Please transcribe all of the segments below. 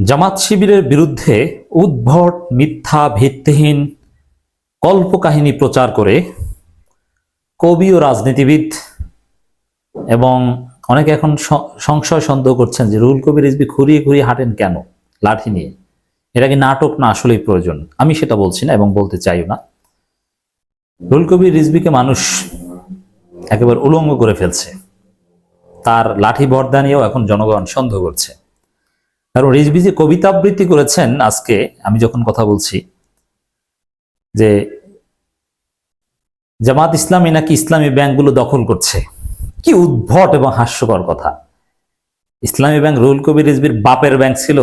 জামাত শিবিরের বিরুদ্ধে উদ্ভট মিথ্যা ভিত্তিহীন কল্পকাহিনী প্রচার করে কবি ও রাজনীতিবিদ এবং অনেকে এখন সংশয় সন্দেহ করছেন যে রুহুল কবির রিজভী ঘুরিয়ে ঘুরিয়ে হাঁটেন কেন লাঠি নিয়ে। এটা কি নাটক না আসলেই প্রয়োজন? আমি সেটা বলছি না এবং বলতে চাইও না। রুহুল কবির রিজভীকে মানুষ একেবারে উলঙ্গ করে ফেলছে, তার লাঠি বর্দা নিয়েও এখন জনগণ সন্দেহ করছে। কারণ রিজভী যে কবিতা আবৃত্তি করেছেন আজকে, আমি যখন কথা বলছি যে জামাত ইসলামী নাকি ইসলামী ব্যাংকগুলো দখল করছে, কি উদ্ভট এবং হাস্যকর কথা। ইসলামী ব্যাংক রুহুল কবির রিজভীর বাপের ব্যাংক ছিল,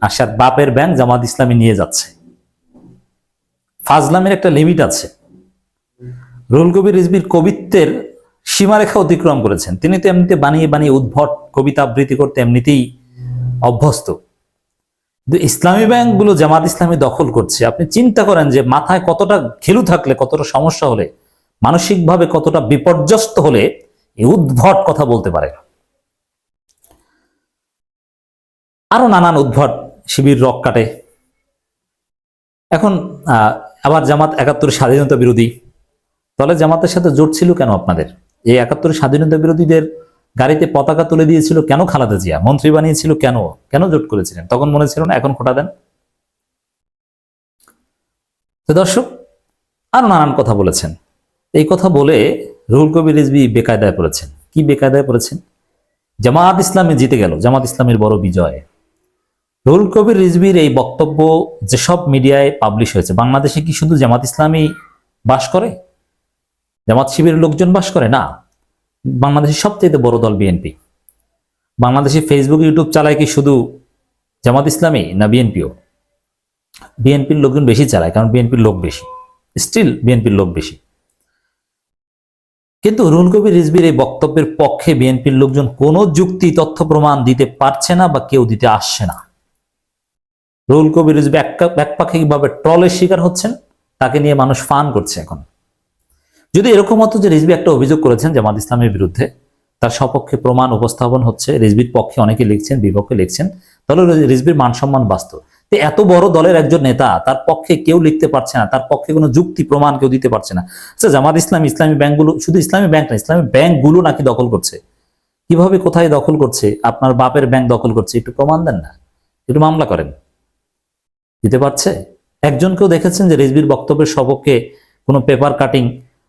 আর সে বাপের ব্যাংক জামাত ইসলামী নিয়ে যাচ্ছে। ফাজলামের একটা লিমিট আছে। রুহুল কবির রিজভীর কবিত্বের সীমারেখা অতিক্রম করেছেন। তিনি তো এমনিতে বানিয়ে বানিয়ে উদ্ভট কবিতা আবৃত্তি করতে এমনিতেই অভ্যস্ত। কিন্তু ইসলামী ব্যাংকগুলো জামাত ইসলামী দখল করছে। আপনি চিন্তা করেন যে মাথায় কতটা ঘিলু থাকলে, কতটা সমস্যা হলে, মানসিকভাবে কতটা বিপর্যস্ত হলে এই উদ্ভট কথা বলতে পারে। আরো নানান উদ্ভট, শিবির রক কাটে। এখন আবার জামাত ৭১ স্বাধীনতা বিরোধী। তাহলে জামাতের সাথে জোট ছিল কেন আপনাদের? এই ৭১ স্বাধীনতা বিরোধীদের গাড়িতে পতাকা তুলে দিয়েছিল কেন খালেদা জিয়া? মন্ত্রী বানিয়েছিল কেন? কেন জোট করেছিলেন? তখন মনে ছিল না, এখন খোটা দেন? তো দর্শক, আরো নানান কথা বলেছেন। এই কথা বলে রুহুল কবির রিজভী বেকায়দায় পড়েছেন। কি বেকায়দায় পড়েছেন? জামাত ইসলামী জিতে গেল, জামাত ইসলামের বড় বিজয়। রুহুল কবির রিজভীর এই বক্তব্য যেসব মিডিয়ায় পাবলিশ হয়েছে, বাংলাদেশে কি শুধু জামাত ইসলামী বাস করে? জামাত শিবিরের লোকজন বাস করে না। বাংলাদেশের সবচেয়ে বড় দল বিএনপি। বাংলাদেশে ফেসবুক ইউটিউব চালায় কি শুধু জামাত ইসলামী না বিএনপিও? বিএনপির লোকজন বেশি চালায়, কারণ বিএনপির লোক বেশি, স্টিল বিএনপির লোক বেশি। কিন্তু রুহুল কবির রিজভীর এই বক্তব্যের পক্ষে বিএনপির লোকজন কোনো যুক্তি, তথ্য, প্রমাণ দিতে পারছে না বা কেউ দিতে আসছে না। রুহুল কবির রিজভী একপাক্ষিকভাবে ট্রলের শিকার হচ্ছেন, তাকে নিয়ে মানুষ ফান করছে এখন। যদি এরকম হতো যে রিজভী একটা অভিযোগ করেছেন জামাত ইসলামের বিরুদ্ধে, তার সপক্ষে প্রমাণ উপস্থাপন হচ্ছে, রিজভীর পক্ষে অনেকে লিখছেন, বিপক্ষে লিখছেন, তাহলে রিজভীর মান সম্মান বাঁচত। তো এত বড় দলের একজন নেতা, তার পক্ষে কেউ লিখতে পারছে না, তার পক্ষে কোনো যুক্তি প্রমাণ কেউ দিতে পারছে না। আচ্ছা, জামাত ইসলামী ব্যাংকগুলো, শুধু ইসলামী ব্যাংক না, ইসলামী ব্যাংকগুলো নাকি দখল করছে। কিভাবে, কোথায় দখল করছে? আপনার বাপের ব্যাংক দখল করছে, একটু প্রমাণ দেন না, একটু মামলা করেন। দিতে পারছে? একজনকেও দেখেছেন যে রিজভীর বক্তব্যের সপক্ষে কোনো পেপার কাটিং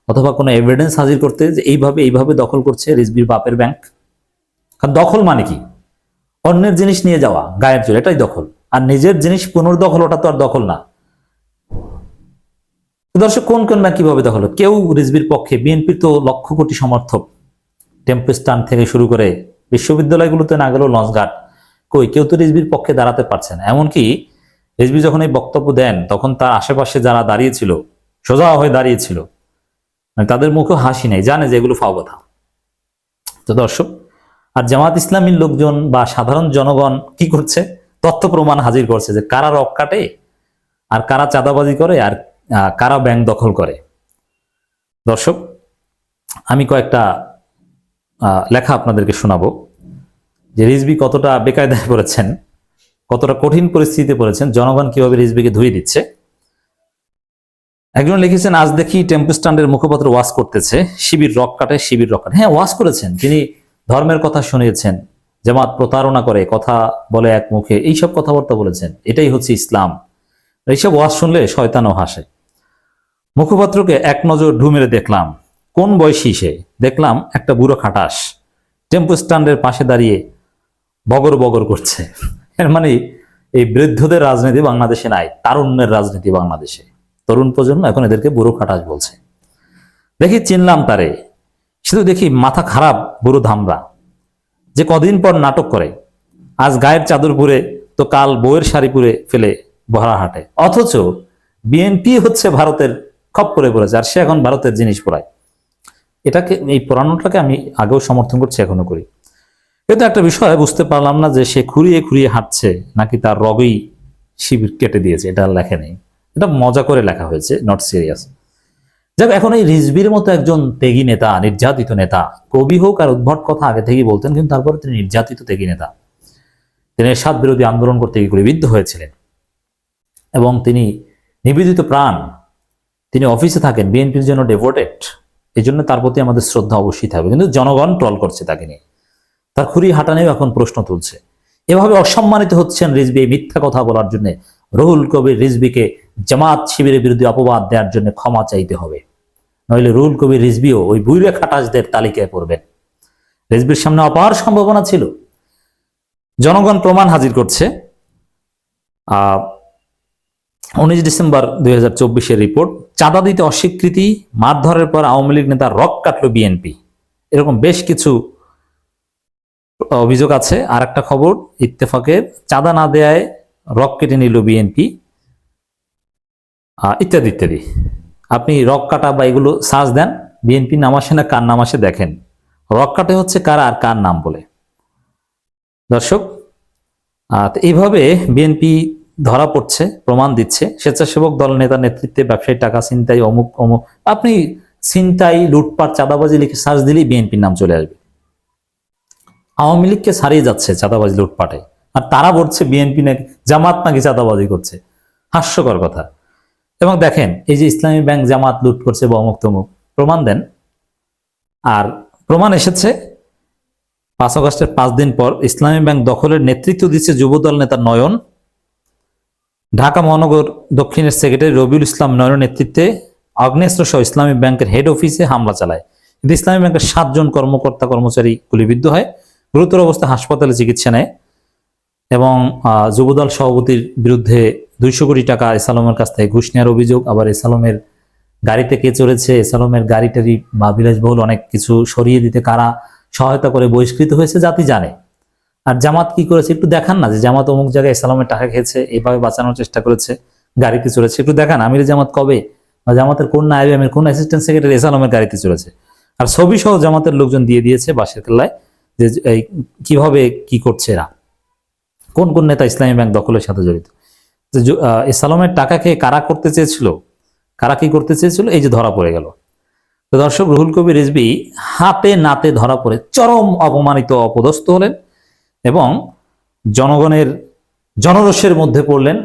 অথবা কোনো এভিডেন্স হাজির করতে, যে এইভাবে দখল করছে রিজভীর বাপের ব্যাংক? কারণ দখল মানে কি? অন্যের জিনিস নিয়ে যাওয়া, গায়ের জোর, এটাই দখল। আর নিজের জিনিস পুনর্দখল, ওটা তো আর দখল না। দর্শক, কোন ব্যাংক কিভাবে দখল? কেউ রিজভীর পক্ষে, বিএনপির তো লক্ষ কোটি সমর্থক, টেম্পো স্ট্যান্ড থেকে শুরু করে বিশ্ববিদ্যালয়গুলোতে না গেলেও লঞ্চঘাট, কই কেউ তো রিজভীর পক্ষে দাঁড়াতে পারছে না। এমনকি রিজভী যখন এই বক্তব্য দেন, তখন তার আশেপাশে যারা দাঁড়িয়েছিল, সোজা হয়ে দাঁড়িয়েছিল, তাদের মুখে হাসি নেই, জানে যে এগুলো ফাও কথা। তো দর্শক, আর জামাত ইসলামীর লোকজন বা সাধারণ জনগণ কি করছে? তথ্য প্রমাণ হাজির করছে যে কারা রক কাটে, আর কারা চাঁদাবাজি করে, আর কারা ব্যাংক দখল করে। দর্শক, আমি কয়েকটা লেখা আপনাদেরকে শোনাবো যে রিজভী কতটা বেকায়দায় পড়েছেন, কতটা কঠিন পরিস্থিতিতে পড়েছেন, জনগণ কিভাবে রিজভীকে ধুয়ে দিচ্ছে। একজন লিখেছেন, আজ দেখি টেম্পো স্ট্যান্ডের মুখপাত্র ওয়াজ করতেছে, শিবির রক কাটে, শিবির রক কাটে। হ্যাঁ, ওয়াজ করেছেন, তিনি ধর্মের কথা শুনিয়েছেন, জামাত প্রতারণা করে, কথা বলে এক মুখে, এইসব কথাবার্তা বলেছেন, এটাই হচ্ছে ইসলাম। এইসব ওয়াজ শুনলে শয়তানও হাসে। মুখপাত্রকে এক নজর ঢু মেরে দেখলাম, কোন বয়সী সে? দেখলাম একটা বুড়ো খাটাস টেম্পো স্ট্যান্ডের পাশে দাঁড়িয়ে বগর বগর করছে। এর মানে এই বৃদ্ধদের রাজনীতি বাংলাদেশে নাই, তারুণ্যের রাজনীতি বাংলাদেশে। তরুণ প্রজন্ম এখন এদেরকে বুড়ো খাটাস বলছে। দেখি চিনলাম তারে, শুধু দেখি মাথা খারাপ বুড়ো ধামরা, যে কদিন পর নাটক করে, আজ গায়ের চাদর পুরে তো কাল বউয়ের শাড়ি পুরে ফেলে বহরা হাটে। অথচ বিএনপি হচ্ছে ভারতের খপ্পরে পড়েছে, আর সে এখন ভারতের জিনিস পড়ায়। এটাকে, এই পড়ানোটাকে আমি আগেও সমর্থন করছি, এখনো করি। কিন্তু একটা বিষয় বুঝতে পারলাম না যে সে খুঁড়িয়ে খুঁড়িয়ে হাঁটছে নাকি তার রগই শিবির কেটে দিয়েছে। এটা লেখা নেই, এটা মজা করে লেখা হয়েছে, নট সিরিয়াস। যাক, এখন এই রিজভীর মতো একজন ত্যাগী নেতা, নির্যাতিত নেতা, কবি হোক আর উদ্ভট কথা আগে থেকেই বলতেন, কিন্তু তারপরে তিনি নির্যাতিত ত্যাগী নেতা, তিনি এরশাদ বিরোধী আন্দোলন করতে গিয়ে গুলিবিদ্ধ হয়েছিলেন এবং তিনি নিবেদিত প্রাণ, তিনি অফিসে থাকেন, বিএনপির জন্য ডেভোটেড। এই জন্য তার প্রতি আমাদের শ্রদ্ধা অবশ্যই থাকবে। কিন্তু জনগণ ট্রল করছে তাকে নিয়ে, তার খুরি হাঁটা নিয়েও এখন প্রশ্ন তুলছে। এভাবে অসম্মানিত হচ্ছেন রিজভী এই মিথ্যা কথা বলার জন্য। রুহুল কবির রিজভীকে জামাত শিবিরের বিরুদ্ধে অপবাদ দেওয়ার জন্য ক্ষমা চাইতে হবে, নইলে রুহুল কবির রিজভীও ওই বুইরে খাটাসদের তালিকায় পড়বেন। রিজভীর সামনে অপার সম্ভাবনা ছিল। জনগণ প্রমাণ হাজির করছে। 19 ডিসেম্বর 2024 রিপোর্ট, চাঁদা দিতে অস্বীকৃতি, মারধরের পর আওয়ামী লীগ নেতা রক কাটল বিএনপি, এরকম বেশ কিছু অভিযোগ আছে। আর একটা খবর, ইত্তেফাকের চাঁদা না দেয়ায় রক কেটে নিল বিএনপি, ইত্যাদি ইত্যাদি। আপনি রক কাটা বা এগুলো সার্চ দেন, বিএনপি নাম আসে না কার নাম আসে দেখেন। রক কাটে হচ্ছে কারা আর কার নাম বলে। দর্শক, এইভাবে বিএনপি ধরা পড়ছে, প্রমাণ দিচ্ছে। স্বেচ্ছাসেবক দল নেতার নেতৃত্বে ব্যবসায়ী টাকা ছিনতাই, অমুক অমুক, আপনি ছিনতাই, লুটপাট, চাঁদাবাজি লিখে সার্চ দিলেই বিএনপির নাম চলে আসবে। আওয়ামী লীগকে ছাড়িয়ে যাচ্ছে চাঁদাবাজি লুটপাটে, আর তারা বলছে বিএনপি নাকি, জামাত নাকি চাঁদাবাজি করছে। হাস্যকর কথা। এবং দেখেন, এই যে ইসলামী ব্যাংক জামাত লুট করছে বা অমুক তমুক, প্রমাণ দেন। আর প্রমাণ এসেছে 5 আগস্টের 5 দিন পর ইসলামী ব্যাংক দখলের নেতৃত্ব দিচ্ছে যুবদল নেতা নয়ন। ঢাকা মহানগর দক্ষিণের সেক্রেটারি রবিউল ইসলাম নয়নের নেতৃত্বে আগ্নেয়াস্ত্র সহ ইসলামী ব্যাংকের হেড অফিসে হামলা চালায়। কিন্তু ইসলামী ব্যাংকের 7 জন কর্মকর্তা কর্মচারী গুলিবিদ্ধ হয়, গুরুতর অবস্থায় হাসপাতালে চিকিৎসা নেয়। এবং যুবদল সভাপতির বিরুদ্ধে 200 কোটি টাকা এসালমের কাছ থেকে ঘুষ নেওয়ার অভিযোগ। আবার এসালমের গাড়িতে কে চড়েছে, এসালমের গাড়িটারি বা বিলাসবহুল অনেক কিছু সরিয়ে দিতে কারা সহায়তা করে বহিষ্কৃত হয়েছে জাতি জানে। আর জামাত কি করেছে একটু দেখান না, যে জামাত অমুক জায়গায় ইসলামের টাকা খেয়েছে, এভাবে বাঁচানোর চেষ্টা করেছে, গাড়িতে চলেছে, একটু দেখান। আমির জামাত কবে, বা জামাতের কোন নায়েবে আমির, কোন অ্যাসিস্ট্যান্ট সেক্রেটারি ইসলামের গাড়িতে চলেছে। আর ছবি সহ জামাতের লোকজন দিয়ে দিয়েছে বাঁশের কেল্লায়, যে কিভাবে কি করছে এরা, কোন কোন নেতা ইসলামী ব্যাংক দখলের সাথে জড়িত। ইসলামের টাকাকে কারা করতে চেয়েছিল, কারা কি করতে চেয়েছিল, এই যে ধরা পড়ে গেল। তো দর্শক, রুহুল কবির রিজভী হাতে নাতে ধরা পড়ে চরম অপমানিত, অপদস্থ হলেন এবং জনগণের জনরোষের মধ্যে পড়লেন।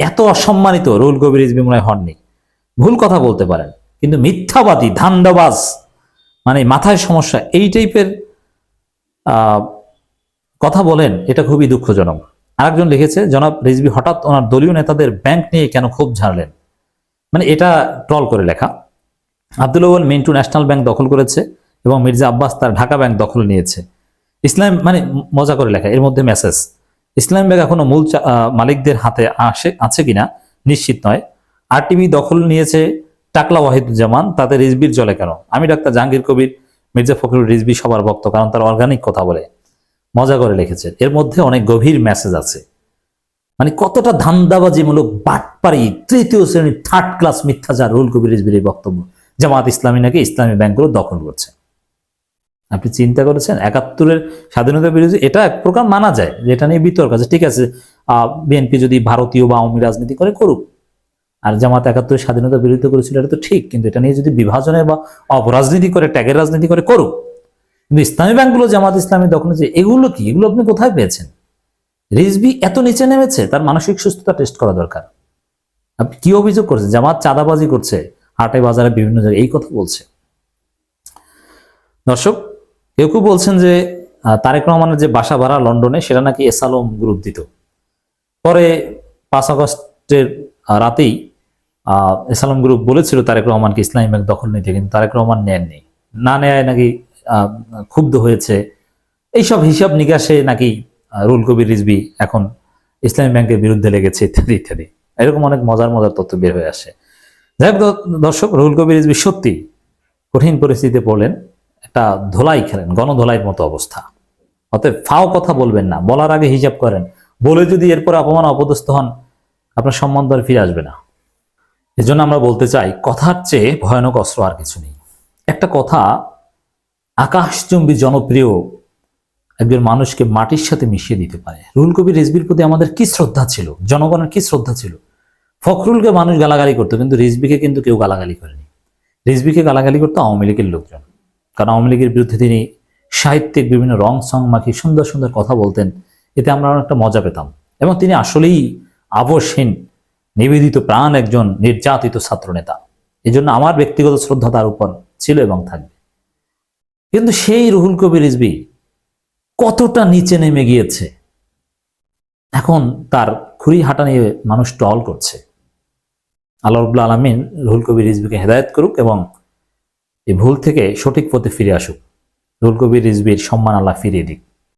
এত অসম্মানিত রুহুল কবির রিজভী মনে হয় হননি। ভুল কথা বলতে পারেন, কিন্তু মিথ্যাবাদী, ধান্দাবাজ, মানে মাথায় সমস্যা, এই টাইপের কথা বলেন, এটা খুবই দুঃখজনক। আরেকজন লিখেছে, জনাব রিজভী হঠাৎ ওনার দলীয় নেতাদের ব্যাংক নিয়ে কেন খুব ঝাড়লেন, মানে এটা ট্রল করে লেখা। আব্দুল আউয়াল মিন্টু ন্যাশনাল ব্যাংক দখল করেছে এবং মির্জা আব্বাস তার ঢাকা ব্যাংক দখল নিয়েছে। ইসলাম, মানে মজা করে লেখা, এর মধ্যে মেসেজ। ইসলাম ব্যাংক এখনো মূল মালিকদের হাতে আছে কিনা নিশ্চিত নয়। আরটিভি দখল নিয়েছে টাকলা ওয়াহিদুজ্জামান, তাতে রিজভীর জলে কেন? আমি ডাক্তার জাহাঙ্গীর কবির, মির্জা ফখরুল রিজভী সবার ভক্ত, কারণ তার অর্গানিক কথা বলে। মজা করে লিখেছে, এর মধ্যে অনেক গভীর মেসেজ আছে। মানে কতটা ধান্দাবাজিমূলক, বাটপারি, তৃতীয় শ্রেণীর, থার্ড ক্লাস মিথ্যাচার রুহুল কবির রিজভীর এই বক্তব্য। জামাত ইসলামী নাকি ইসলামী ব্যাংকগুলো দখল করছে। আপনি চিন্তা করেছেন 71-এর স্বাধীনতা বিরোধী, এটা এক প্রকার মানা যায়, যে এটা নিয়ে বিতর্ক আছে, ঠিক আছে। বিএনপি যদি ভারতীয় বা আওয়ামী রাজনীতি করে করুক, আর জামাত 71-এর স্বাধীনতা বিরোধিতা করেছিল, এটা তো ঠিক। কিন্তু এটা নিয়ে যদি বিভাজনের বা অপরাজনীতি করে, ট্যাগের রাজনীতি করে করুক। কিন্তু ইসলামী ব্যাংকগুলো জামাত ইসলামী দখল যে, এগুলো কি, এগুলো আপনি কোথায় পেয়েছেন? রিজভী এত নিচে নেমেছে, তার মানসিক সুস্থতা টেস্ট করা দরকার। আপনি কি অভিযোগ করছেন? জামাত চাঁদাবাজি করছে, হাটে বাজারে বিভিন্ন জায়গায়, এই কথা বলছে। দর্শক, কেউ কেউ বলছেন যে তারেক রহমানের যে বাসা ভাড়া লন্ডনে, সেটা নাকি এসালম গ্রুপ দিত। পরে 5 আগস্টের রাতেই এসালম গ্রুপ বলেছিল তারেক রহমানকে ইসলামী ব্যাংক দখল নিতে, কিন্তু তারেক রহমান নেননি। না নেয় নাকি ক্ষুব্ধ হয়েছে। এইসব হিসাব নিকাশে নাকি রুহুল কবির রিজভী এখন ইসলামী ব্যাংকের বিরুদ্ধে লেগেছে, ইত্যাদি ইত্যাদি। এরকম অনেক মজার মজার তথ্য বের হয়ে আসে। যাই হোক দর্শক, রুহুল কবির রিজভী সত্যি কঠিন পরিস্থিতিতে পড়লেন, একটা ধোলাই খেলেন, গণধোলাইয়ের মতো অবস্থা। অতএব ফাও কথা বলবেন না, বলার আগে হিসাব করেন। বলে যদি এরপর অপমান অপদস্থ হন, আপনার সম্মান দ্বার ফিরে আসবে না। এজন্য আমরা বলতে চাই, কথার চেয়ে ভয়ানক অস্ত্র আর কিছু নেই। একটা কথা আকাশচুম্বী জনপ্রিয় একজন মানুষকে মাটির সাথে মিশিয়ে দিতে পারে। রুহুল কবির রিজভীর প্রতি আমাদের কি শ্রদ্ধা ছিল, জনগণের কি শ্রদ্ধা ছিল। ফখরুলকে মানুষ গালাগালি করতো, কিন্তু রিজভীকে কিন্তু কেউ গালাগালি করেনি। রিজভীকে গালাগালি করতো আওয়ামী লীগের লোকজন, কারণ আওয়ামী লীগের বিরুদ্ধে তিনি সাহিত্যিক বিভিন্ন রং সং মাখিয়ে সুন্দর সুন্দর কথা বলতেন এতে আমরা অনেকটা মজা পেতাম। এবং তিনি আসলেই আবশ্যহীন নিবেদিত প্রাণ একজন নির্যাতিত ছাত্রনেতা। এই জন্য আমার ব্যক্তিগত শ্রদ্ধা তার উপর ছিল এবং থাকবে। কিন্তু সেই রুহুল কবির রিজভী কতটা নিচে নেমে গিয়েছে, এখন তার খুরি হাঁটা নিয়ে মানুষ টল করছে। আল্লাহ রাব্বুল আলামিন রুহুল কবির রিজভীকে হেদায়েত করুক এবং এই ভুল থেকে সঠিক পথে ফিরে আসুক। রুহুল কবির রিজভীর সম্মান আল্লাহ ফিরিয়ে দিক।